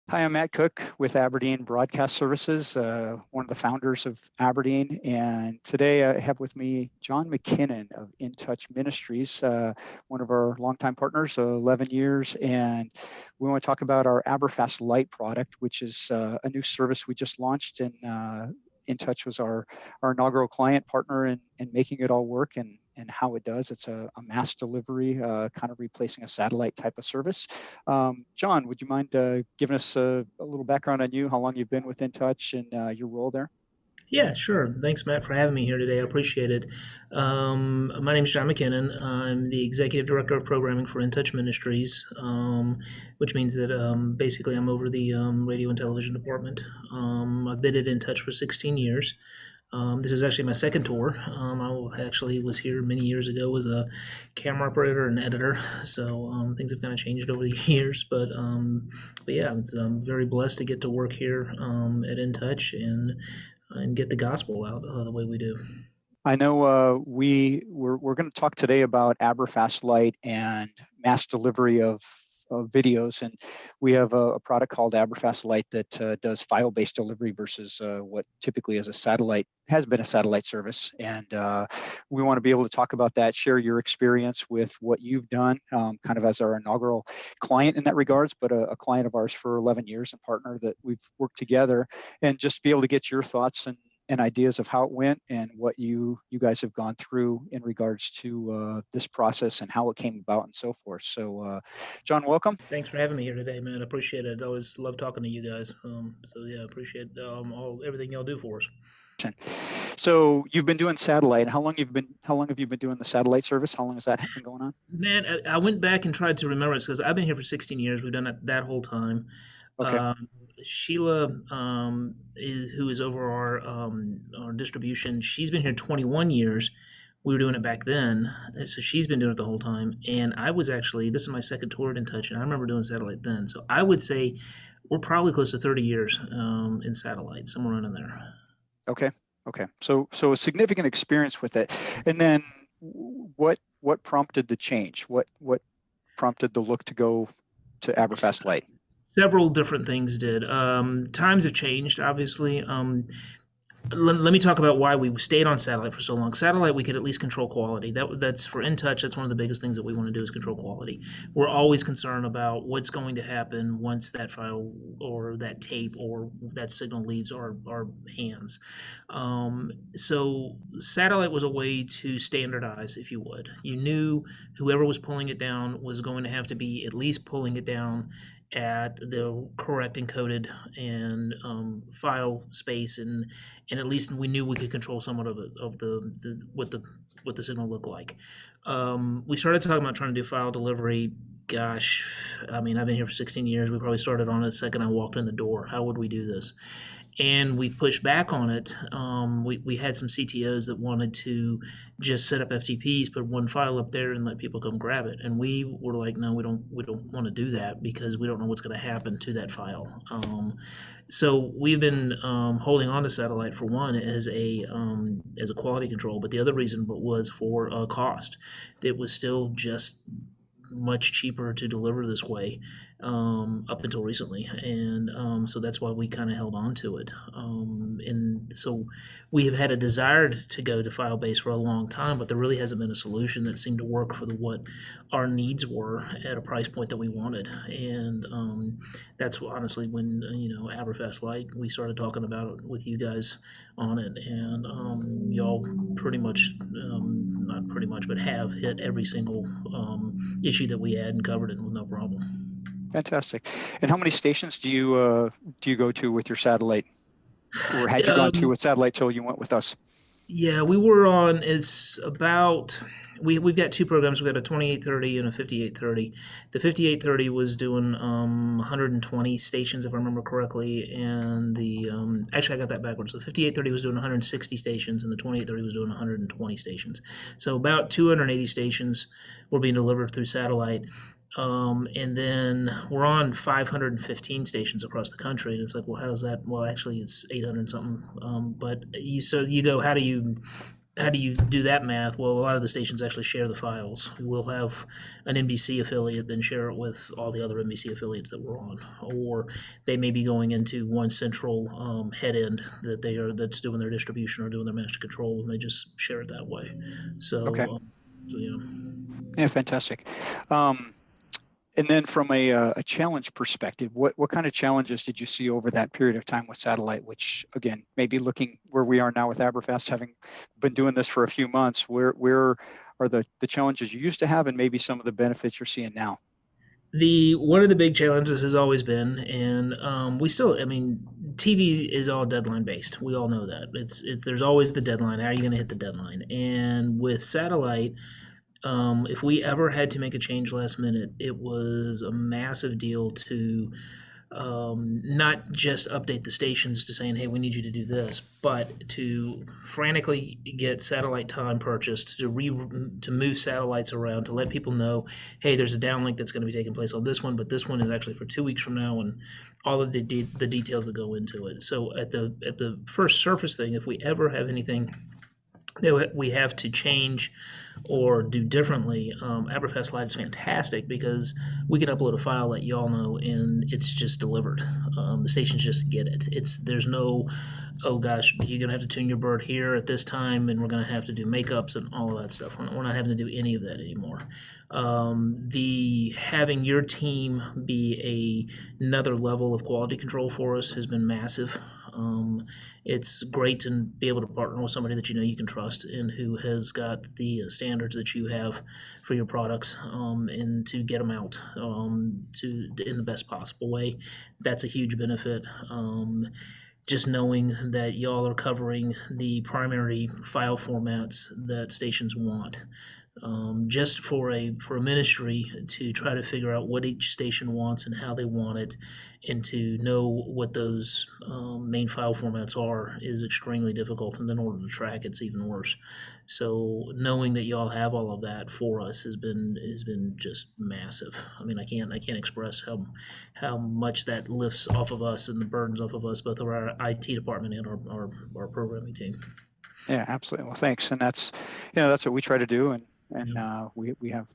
Hi, I'm Matt Cook with Aberdeen Broadcast Services, one of the founders of Aberdeen. And today I have with me John McKinnon of In Touch Ministries, one of our longtime partners, 11 years. And we want to talk about our AberFast Lite product, which is a new service we just launched. And In Touch was our inaugural client partner in making it all work and how it does. It's a mass delivery, kind of replacing a satellite type of service. John, would you mind giving us a little background on you, how long you've been with In Touch and your role there? Yeah, sure. Thanks, Matt, for having me here today. I appreciate it. My name is John McKinnon. I'm the Executive Director of Programming for In Touch Ministries, which means that basically I'm over the radio and television department. I've been at In Touch for 16 years. This is actually my second tour. I actually was here many years ago as a camera operator and editor, so things have kind of changed over the years. But yeah, I'm very blessed to get to work here at In Touch and get the gospel out the way we do. I know we're going to talk today about AberFast Lite and mass delivery of videos, and we have a product called AberFast Lite that does file-based delivery versus what typically is a satellite has been a satellite service. And we want to be able to talk about that, share your experience with what you've done, kind of as our inaugural client in that regards, but a client of ours for 11 years, a partner that we've worked together, and just be able to get your thoughts and ideas of how it went and what you guys have gone through in regards to this process and how it came about and so forth. So, John, welcome. Thanks for having me here today, man. I appreciate it. I always love talking to you guys. So yeah, I appreciate all everything y'all do for us. So you've been doing satellite. How long have you been doing the satellite service? How long has that been going on? Man, I went back and tried to remember it because I've been here for 16 years. We've done it that whole time. Okay. Sheila, who is over our distribution, she's been here 21 years. We were doing it back then, so she's been doing it the whole time. And I was actually, this is my second tour at In Touch, and I remember doing satellite then. So I would say we're probably close to 30 years in satellite, somewhere in there. Okay. Okay. So a significant experience with it. And then what prompted the change? What prompted the look to go to AberFast Lite? Several different things did. Times have changed, obviously. Let me talk about why we stayed on satellite for so long. Satellite, we could at least control quality. That's for In Touch. That's one of the biggest things that we want to do is control quality. We're always concerned about what's going to happen once that file or that tape or that signal leaves our hands. So satellite was a way to standardize, if you would. You knew whoever was pulling it down was going to have to be at least pulling it down at the correct encoded and file space, and at least we knew we could control somewhat of the what the signal looked like. We started talking about trying to do file delivery. Gosh, I mean, I've been here for 16 years. We probably started on it the second I walked in the door. How would we do this? And we've pushed back on it. We had some CTOs that wanted to just set up FTPs, put one file up there, and let people come grab it. And we were like, no, we don't want to do that because we don't know what's going to happen to that file. So we've been holding on to satellite for one as a quality control, but the other reason was for cost. It was still just much cheaper to deliver this way up until recently, and so that's why we kind of held on to it. And so we have had a desire to go to file based for a long time, but there really hasn't been a solution that seemed to work for what our needs were at a price point that we wanted. And that's honestly when AberFast Lite, we started talking about it with you guys on it, and y'all pretty much not pretty much, but have hit every single issue that we had and covered it with no problem. Fantastic. And how many stations do you go to with your satellite, or had you gone to Um, with satellite till you went with us? yeah, we were on. It's about we've got two programs. We've got a 2830 and a 5830. The 5830 was doing 120 stations, if I remember correctly, and the actually I got that backwards. The 5830 was doing 160 stations, and the 2830 was doing 120 stations. So about 280 stations were being delivered through satellite. And then we're on 515 stations across the country, and it's like, well, how's that? Well, actually, it's 800 something. But you go, how do you how do you do that math? Well, a lot of the stations actually share the files. We'll have an NBC affiliate then share it with all the other NBC affiliates that we're on, or they may be going into one central head end that's doing their distribution or doing their master control, and they just share it that way. Okay. So yeah. Yeah, fantastic. Um, and then from a challenge perspective, what kind of challenges did you see over that period of time with satellite? Which again, maybe looking where we are now with AberFast, having been doing this for a few months, where are the challenges you used to have, and maybe some of the benefits you're seeing now? The one of the big challenges has always been, and we still, I mean, TV is all deadline based. We all know that. It's there's always the deadline. How are you going to hit the deadline? And with satellite, if we ever had to make a change last minute, it was a massive deal to not just update the stations to saying, "Hey, we need you to do this," but to frantically get satellite time purchased to move satellites around to let people know, "Hey, there's a downlink that's going to be taking place on this one, but this one is actually for 2 weeks from now," and all of the details that go into it. So at the first surface thing, if we ever have anything that we have to change or do differently, Aberfast Lite is fantastic because we can upload a file, let y'all know, and it's just delivered. The stations just get it. There's no, oh gosh, you're gonna have to tune your bird here at this time, and we're gonna have to do makeups and all of that stuff. We're not having to do any of that anymore. The having your team be another level of quality control for us has been massive. It's great to be able to partner with somebody that you know you can trust and who has got the standards that you have for your products, and to get them out in the best possible way. That's a huge benefit. Just knowing that y'all are covering the primary file formats that stations want, just for a ministry to try to figure out what each station wants and how they want it, and to know what those main file formats are is extremely difficult. And in order to track, it's even worse. So knowing that y'all have all of that for us has been just massive. I mean, I can't express how much that lifts off of us and the burdens off of us, both of our IT department and our programming team. Yeah, absolutely. Well, thanks. And that's, that's what we try to do. And Yeah. we have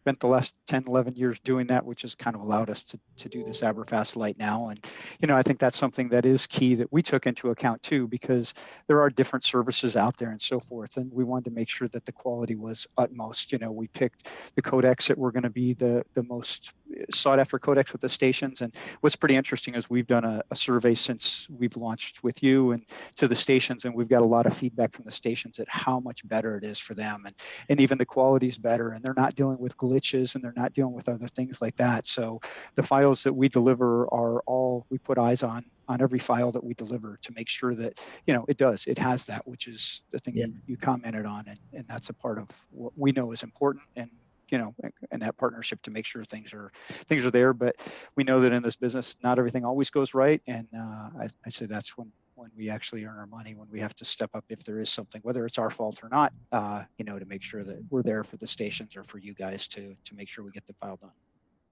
spent the last 10, 11 years doing that, which has kind of allowed us to do this AberFast Lite now. And, I think that's something that is key that we took into account too, because there are different services out there and so forth. And we wanted to make sure that the quality was utmost. We picked the codecs that were going to be the most sought after codecs with the stations. And what's pretty interesting is we've done a survey since we've launched with you and to the stations, and we've got a lot of feedback from the stations at how much better it is for them. And even the quality is better, and they're not dealing with glitches, and they're not dealing with other things like that. So the files that we deliver are all, we put eyes on every file that we deliver to make sure that it has that, which is the thing Yeah. you commented on, and that's a part of what we know is important. And that partnership to make sure things are there. But we know that in this business, not everything always goes right, and I say that's when we actually earn our money, when we have to step up if there is something, whether it's our fault or not, to make sure that we're there for the stations or for you guys to make sure we get the file done.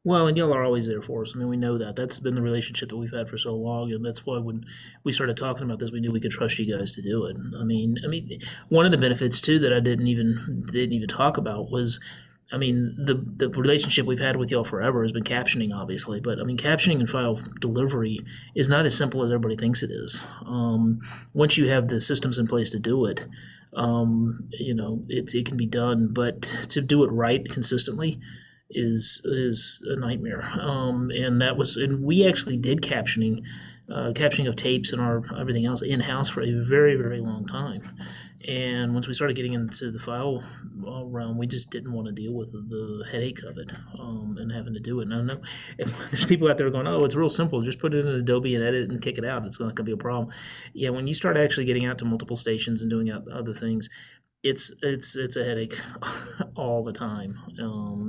Well, and y'all are always there for us. I mean, we know that. That's been the relationship that we've had for so long, and that's why when we started talking about this, we knew we could trust you guys to do it. I mean, one of the benefits too that I didn't even talk about was, I mean, the relationship we've had with y'all forever has been captioning, obviously, but I mean, captioning and file delivery is not as simple as everybody thinks it is. Once you have the systems in place to do it, it can be done, but to do it right consistently is a nightmare. And we actually did captioning of tapes and our everything else in house for a very very long time. And once we started getting into the file realm, we just didn't want to deal with the headache of it, and having to do it. And I know there's people out there going, "Oh, it's real simple. Just put it in Adobe and edit and kick it out. It's not going to be a problem." Yeah, when you start actually getting out to multiple stations and doing other things, it's a headache all the time.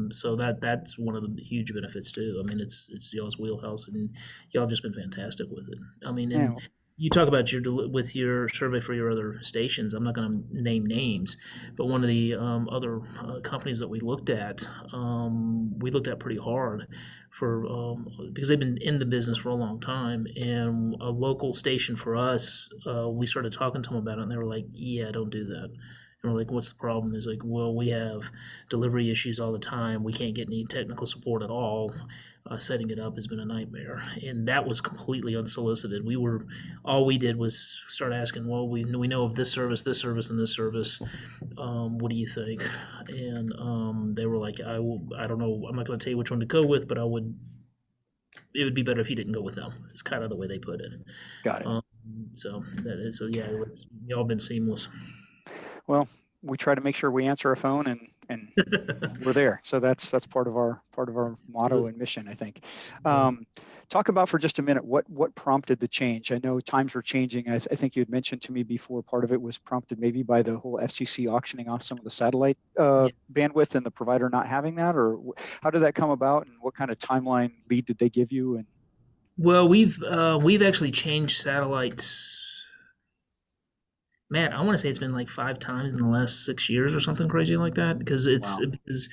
So that's one of the huge benefits too. I mean, it's y'all's wheelhouse, and y'all have just been fantastic with it. I mean, Yeah. You talk about with your survey for your other stations. I'm not going to name names, but one of the other companies that we looked at pretty hard for because they've been in the business for a long time, and a local station for us, we started talking to them about it, and they were like, "Yeah, don't do that." And we're like, "What's the problem?" There's like, "Well, we have delivery issues all the time. We can't get any technical support at all. Setting it up has been a nightmare," and that was completely unsolicited. All we did was start asking, well, we know of this service, and this service. What do you think? And they were like, I don't know. I'm not going to tell you which one to go with, but it would be better if you didn't go with them. It's kind of the way they put it. Got it. Um, so yeah, it's y'all been seamless. Well, we try to make sure we answer our phone and we're there. So that's part of our motto and mission, I think. Talk about for just a minute what prompted the change. I know times were changing. I think you had mentioned to me before part of it was prompted maybe by the whole FCC auctioning off some of the satellite bandwidth and the provider not having that, or how did that come about, and what kind of timeline lead did they give you? And Well, we've actually changed satellites. Man, I want to say it's been like 5 times in the last 6 years or something crazy like that, because wow, because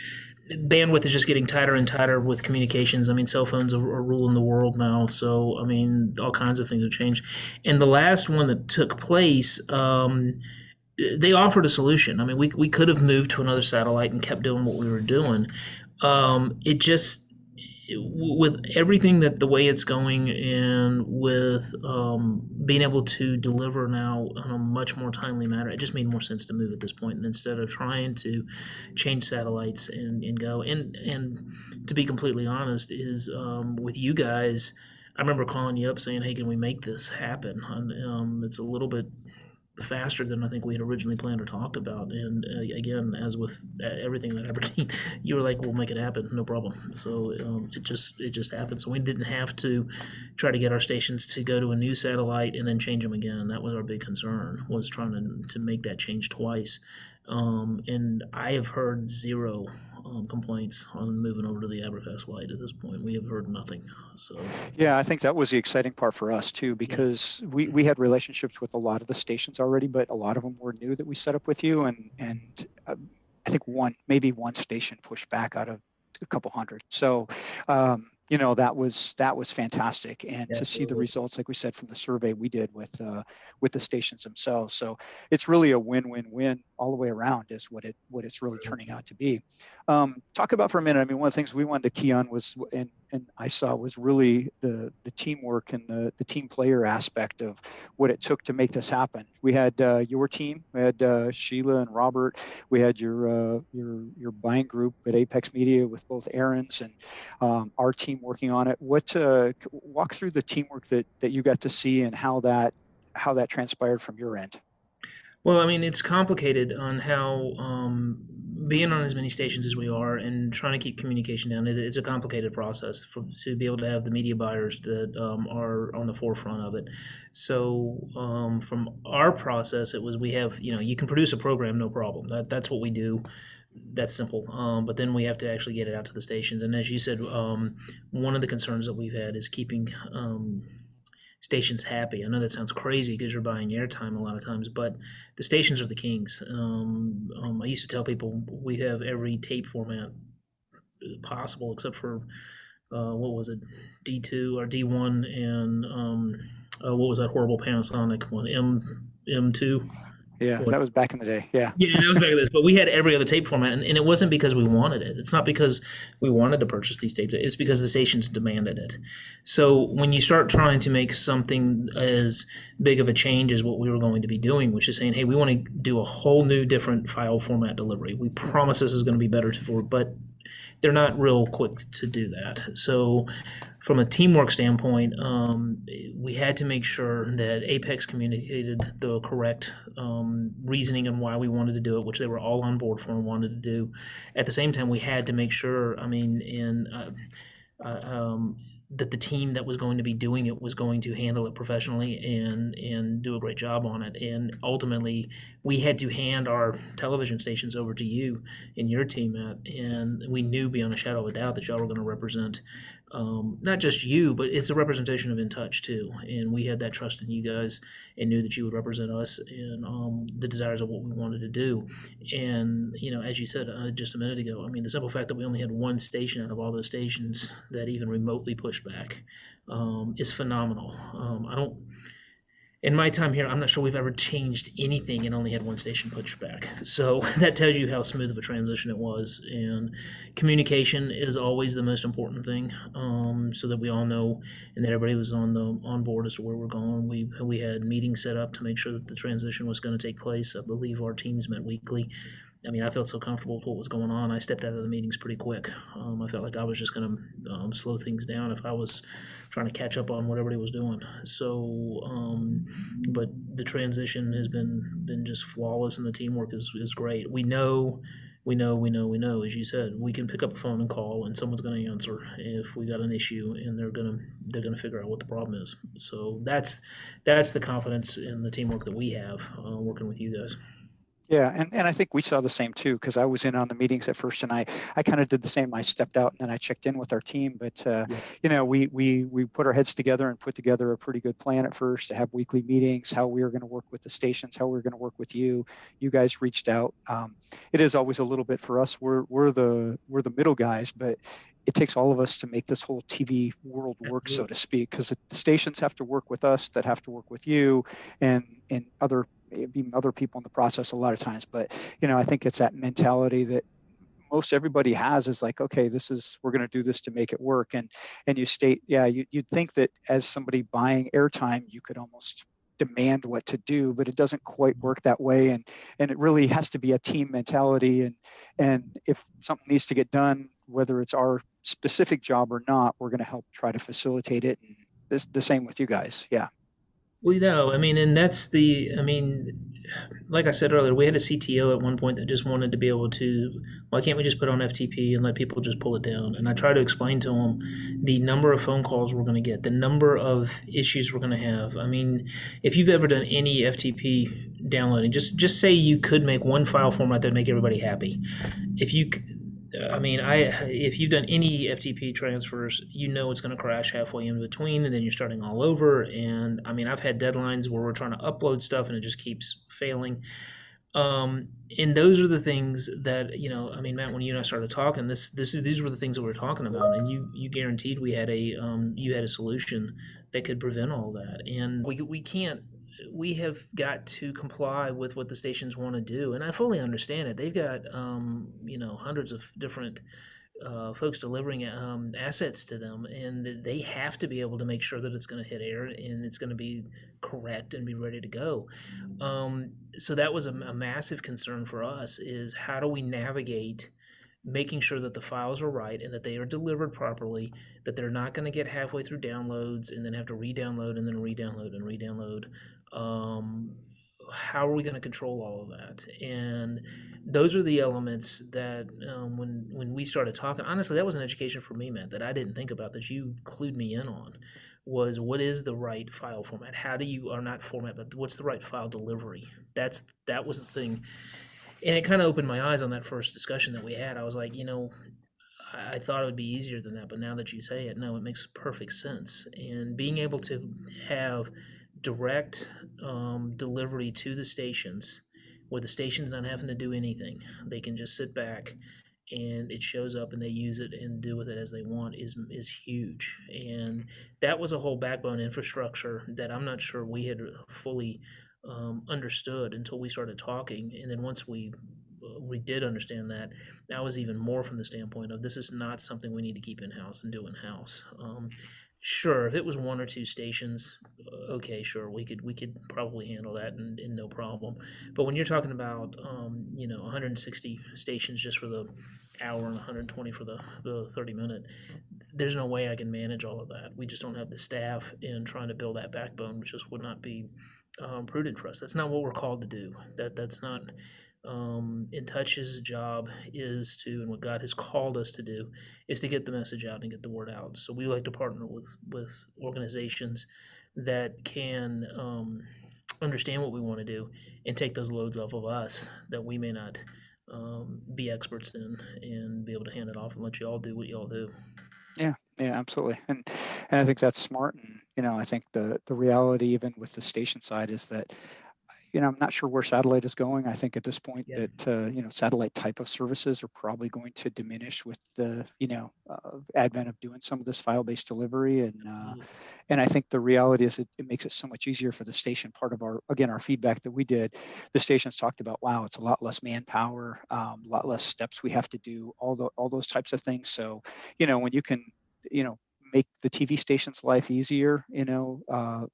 bandwidth is just getting tighter and tighter with communications. I mean, cell phones are ruling the world now, so I mean, all kinds of things have changed. And the last one that took place, they offered a solution. I mean, we could have moved to another satellite and kept doing what we were doing. It just with everything that the way it's going, and with being able to deliver now on a much more timely manner, it just made more sense to move at this point, and instead of trying to change satellites and go and to be completely honest is with you guys, I remember calling you up saying, hey, can we make this happen? And it's a little bit faster than I think we had originally planned or talked about. And again, as with everything at Aberdeen, you were like, "We'll make it happen, no problem." So it just happened. So we didn't have to try to get our stations to go to a new satellite and then change them again. That was our big concern, was trying to make that change twice. And I have heard zero complaints on moving over to the AberFast Lite at this point. We have heard nothing. So yeah, I think that was the exciting part for us too, yeah, because we had relationships with a lot of the stations already, but a lot of them were new that we set up with you, and I think maybe one station pushed back out of a couple hundred. So, that was fantastic, and yeah, to see the absolutely. results, like we said, from the survey we did with the stations themselves. So it's really a win-win-win all the way around, is what it's really turning out to be. Talk about for a minute. I mean, one of the things we wanted to key on was, and I saw, was really the teamwork and the team player aspect of what it took to make this happen. We had your team, we had Sheila and Robert. We had your buying group at Apex Media with both Aaron's and our team working on it. Walk through the teamwork that you got to see, and how that transpired from your end. Well, I mean, it's complicated on how being on as many stations as we are and trying to keep communication down. It's a complicated process to be able to have the media buyers that are on the forefront of it. So from our process, it was, we have, you can produce a program, no problem. That's what we do. That's simple. But then we have to actually get it out to the stations. And as you said, one of the concerns that we've had is keeping stations happy. I know that sounds crazy because you're buying airtime a lot of times, but the stations are the kings. I used to tell people we have every tape format possible except for what was it, D2 or D1, and what was that horrible Panasonic one, M2. Yeah, that was back in the day. Yeah. Yeah, that was back in this, but we had every other tape format, and it wasn't because we wanted it. It's not because we wanted to purchase these tapes. It's because the stations demanded it. So when you start trying to make something as big of a change as what we were going to be doing, which is saying, hey, we want to do a whole new different file format delivery. We promise this is going to be better for, but they're not real quick to do that. So from a teamwork standpoint, we had to make sure that Apex communicated the correct reasoning and why we wanted to do it, which they were all on board for and wanted to do. At the same time, we had to make sure, I mean, that the team that was going to be doing it was going to handle it professionally and do a great job on it. And ultimately, we had to hand our television stations over to you and your team, and we knew beyond a shadow of a doubt that y'all were going to represent not just you, but it's a representation of In Touch too. And we had that trust in you guys and knew that you would represent us and the desires of what we wanted to do. And, as you said just a minute ago, I mean, the simple fact that we only had one station out of all those stations that even remotely pushed back is phenomenal. I don't in my time here, I'm not sure we've ever changed anything and only had one station pushed back. So that tells you how smooth of a transition it was. And communication is always the most important thing, so that we all know and that everybody was on board as to where we're going. We had meetings set up to make sure that the transition was going to take place. I believe our teams met weekly. I mean, I felt so comfortable with what was going on. I stepped out of the meetings pretty quick. I felt like I was just going to slow things down if I was trying to catch up on what everybody was doing. So, but the transition has been just flawless, and the teamwork is great. We know, as you said, we can pick up a phone and call, and someone's going to answer if we got an issue, and they're gonna figure out what the problem is. So that's the confidence in the teamwork that we have working with you guys. Yeah, and I think we saw the same too, because I was in on the meetings at first, and I kind of did the same. I stepped out and then I checked in with our team. But we put our heads together and put together a pretty good plan at first to have weekly meetings, how we were going to work with the stations, how we were going to work with you. You guys reached out. It is always a little bit for us. We're the middle guys, but it takes all of us to make this whole TV world work, so to speak, because the stations have to work with us, that have to work with you, and even other people in the process a lot of times. But I think it's that mentality that most everybody has, is like, okay, we're going to do this to make it work. And you state, yeah, you'd think that as somebody buying airtime, you could almost demand what to do, but it doesn't quite work that way. And it really has to be a team mentality. And if something needs to get done, whether it's our specific job or not, we're going to help try to facilitate it. And the same with you guys. Yeah. I mean, and like I said earlier, we had a CTO at one point that just wanted to be able to, why can't we just put on FTP and let people just pull it down? And I try to explain to them the number of phone calls we're going to get, the number of issues we're going to have. I mean, if you've ever done any FTP downloading, just say you could make one file format that'd make everybody happy. If you've done any FTP transfers, it's going to crash halfway in between, and then you're starting all over. And I've had deadlines where we're trying to upload stuff and it just keeps failing. And those are the things that Matt, when you and I started talking, these were the things that we were talking about, and you guaranteed you had a solution that could prevent all that. And we have got to comply with what the stations want to do, and I fully understand it. They've got hundreds of different folks delivering assets to them, and they have to be able to make sure that it's going to hit air and it's going to be correct and be ready to go. So that was a massive concern for us, is how do we navigate making sure that the files are right and that they are delivered properly, that they're not going to get halfway through downloads and then have to re-download and then re-download and re-download. How are we going to control all of that? And those are the elements that when we started talking, honestly, that was an education for me, Matt, that I didn't think about, that you clued me in on, was what is the right file format? How do you, or not format, but what's the right file delivery? That was the thing. And it kind of opened my eyes on that first discussion that we had. I was like, I thought it would be easier than that, but now that you say it, no, it makes perfect sense. And being able to have direct delivery to the stations, where the station's not having to do anything, they can just sit back and it shows up and they use it and do with it as they want, is huge. And that was a whole backbone infrastructure that I'm not sure we had fully understood until we started talking. And then once we did understand that, that was even more from the standpoint of, this is not something we need to keep in house and do in house. Sure, if it was one or two stations, okay, sure, we could probably handle that and no problem. But when you're talking about 160 stations just for the hour and 120 for the 30-minute, there's no way I can manage all of that. We just don't have the staff, in trying to build that backbone, which just would not be prudent for us. That's not what we're called to do. That's not In Touch's job is to, and what God has called us to do, is to get the message out and get the word out. So we like to partner with organizations that can understand what we want to do and take those loads off of us that we may not be experts in, and be able to hand it off and let you all do what you all do. Yeah, Yeah, absolutely. And I think that's smart. And, I think the reality, even with the station side, is that, I'm not sure where satellite is going. I think at this point Yeah. that, satellite type of services are probably going to diminish with the, advent of doing some of this file-based delivery. And I think the reality is it makes it so much easier for the station. Part of our feedback that we did, the stations talked about, wow, it's a lot less manpower, a lot less steps we have to do, all those types of things. So, when you can, you know, make the TV station's life easier,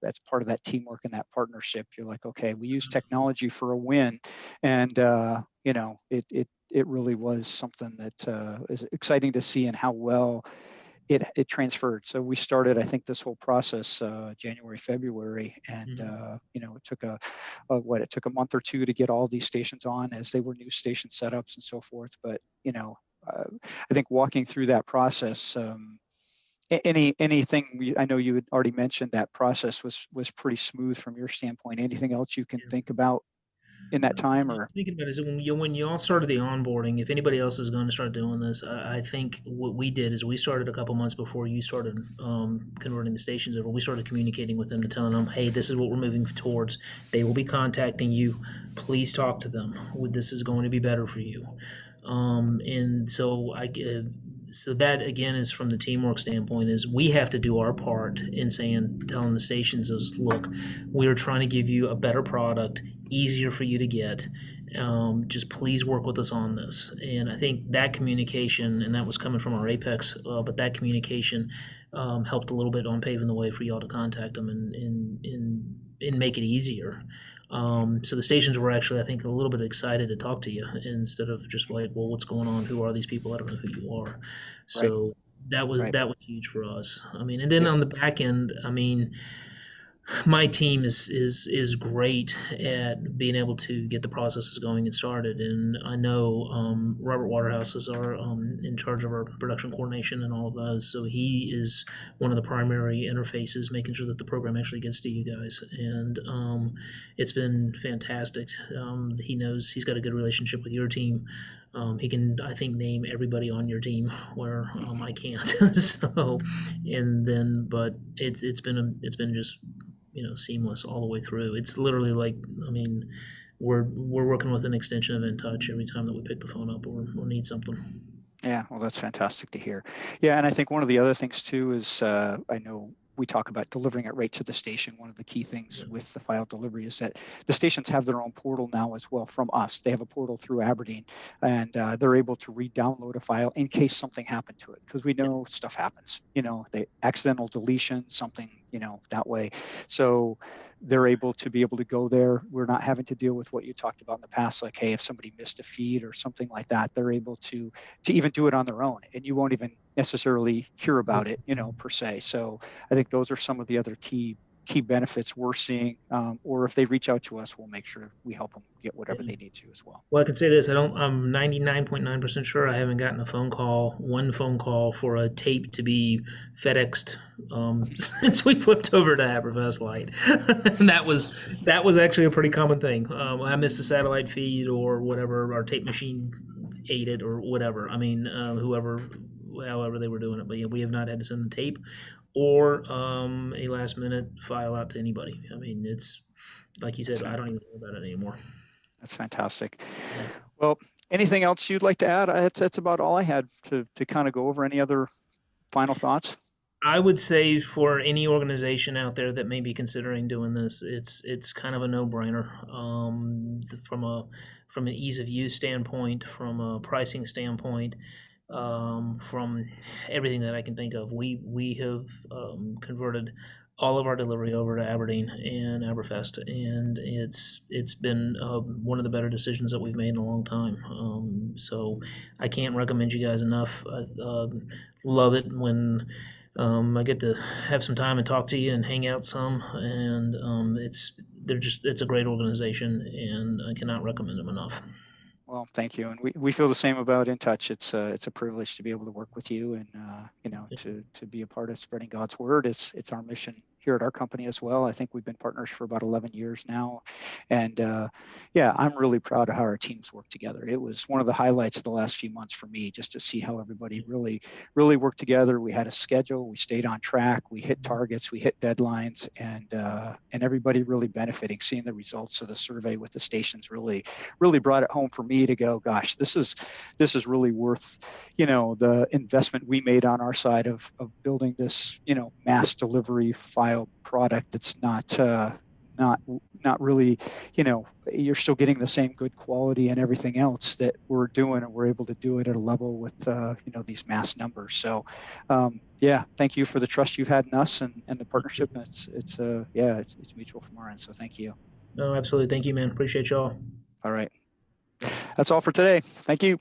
that's part of that teamwork and that partnership. You're like, okay, we use technology for a win. And, it really was something that is exciting to see, and how well it transferred. So we started, I think, this whole process January, February, and it took it took a month or two to get all these stations on, as they were new station setups and so forth. But I think walking through that process, anything I know you had already mentioned, that process was pretty smooth from your standpoint. Anything else you can think about in that time, or? Thinking about it is when you all started the onboarding. If anybody else is going to start doing this, I think what we did is we started a couple months before you started converting the stations over. We started communicating with them and telling them, "Hey, this is what we're moving towards. They will be contacting you. Please talk to them. This is going to be better for you." And so so that again is from the teamwork standpoint, is we have to do our part in telling the stations is, look, we are trying to give you a better product, easier for you to get. Just please work with us on this. And I think that communication, and that was coming from our Apex, but that communication helped a little bit on paving the way for y'all to contact them and make it easier. So the stations were actually, I think, a little bit excited to talk to you, instead of just like, well, what's going on? Who are these people? I don't know who you are. Right, So that was right. huge for us. I mean, and then Yeah. on the back end, I mean, my team is great at being able to get the processes going and started. And I know Robert Waterhouse is our in charge of our production coordination and all of those. So he is one of the primary interfaces, making sure that the program actually gets to you guys. And it's been fantastic. He knows he's got a good relationship with your team. He can, I think, name everybody on your team where I can't. So, and then, but it's been just seamless all the way through. It's literally like, I mean, we're working with an extension of InTouch every time that we pick the phone up or need something. Yeah, well, that's fantastic to hear. Yeah, and I think one of the other things too is, I know we talk about delivering it right to the station. One of the key things with the file delivery is that the stations have their own portal now as well from us. They have a portal through Aberdeen, and they're able to re-download a file in case something happened to it, because we know stuff happens. The accidental deletion, something, that way. So they're able to go there. We're not having to deal with what you talked about in the past, like, hey, if somebody missed a feed or something like that, they're able to even do it on their own, and you won't even necessarily hear about it, per se. So I think those are some of the other key benefits we're seeing. Or if they reach out to us, we'll make sure we help them get whatever they need to as well. Well, I can say this: I'm 99.9% sure I haven't gotten one phone call for a tape to be FedExed since we flipped over to AberFast Lite. And that was actually a pretty common thing. I missed a satellite feed or whatever, our tape machine ate it or whatever. I mean, however they were doing it. But yeah, we have not had to send the tape or a last minute file out to anybody. I mean, it's like you said, I don't even know about it anymore. That's fantastic. Well, anything else you'd like to add? That's about all I had to kind of go over. Any other final thoughts? I would say for any organization out there that may be considering doing this, it's kind of a no-brainer. From an ease of use standpoint, from a pricing standpoint, from everything that I can think of, we have converted all of our delivery over to Aberdeen and Aberfest, and it's been one of the better decisions that we've made in a long time. So I can't recommend you guys enough. I love it when I get to have some time and talk to you and hang out some, and it's a great organization, and I cannot recommend them enough. Well, thank you, and we feel the same about InTouch. It's a privilege to be able to work with you, and to be a part of spreading God's word. It's our mission here at our company as well. I think we've been partners for about 11 years now. And yeah, I'm really proud of how our teams work together. It was one of the highlights of the last few months for me, just to see how everybody really worked together. We had a schedule, we stayed on track, we hit targets, we hit deadlines, and everybody really benefiting. Seeing the results of the survey with the stations really brought it home for me to go, gosh, this is really worth, the investment we made on our side of building this, mass delivery file product that's not really, you're still getting the same good quality and everything else that we're doing, and we're able to do it at a level with these mass numbers. So yeah, thank you for the trust you've had in us and the partnership. And it's mutual from our end. So thank you. No, absolutely. Thank you, man. Appreciate y'all. All right. That's all for today. Thank you.